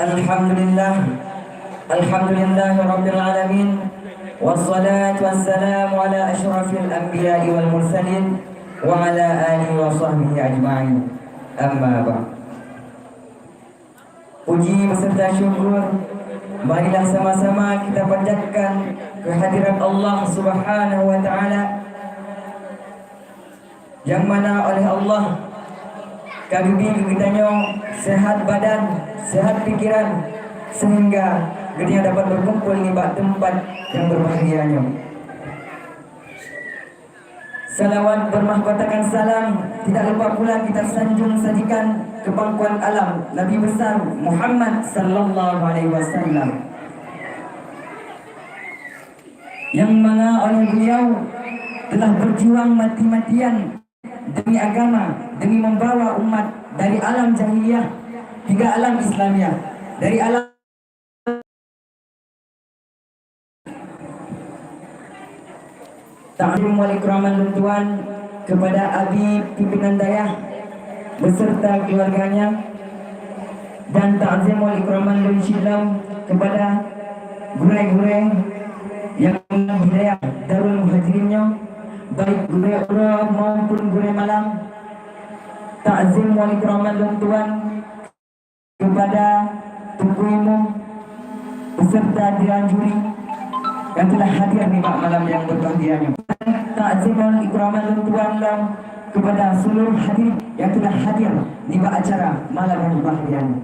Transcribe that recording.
Alhamdulillah Rabbil Alamin. Wassalatu wassalamu ala ashrafil anbiya'i wal mursalin wa ala alihi wa sahbihi ajma'in. Amma ba'd. Puji beserta syukur marilah sama-sama kita panjatkan kehadiran Allah Subhanahu wa taala, yang mana oleh Allah kami kitanya sehat badan, sehat pikiran, sehingga kita dapat berkumpul di tempat yang berbahagianya. Salawat bermahkotakan salam tidak lupa pula kita sanjung sajikan ke pangkuan alam Nabi besar Muhammad sallallahu alaihi wasallam, yang mana oleh beliau telah berjuang mati-matian demi agama, demi membawa umat dari alam jahiliyah hingga alam Islamiyah, dari alam ta'zim wal ikraman luntuan kepada Abi pimpinan dayah beserta keluarganya, dan ta'zim wal ikraman lunsilam kepada gure-gure yang hidayah Darul Muhajirinnya, baik gure ura maupun gure malam. Ta'zim wal ikraman luntuan kepada Tuku Ilmu beserta diranjuri yang telah hadir di malam yang berbahagianya. Ta'zim wal ikraman luntuan kepada seluruh hadirin yang telah hadir di acara malam yang berbahagianya.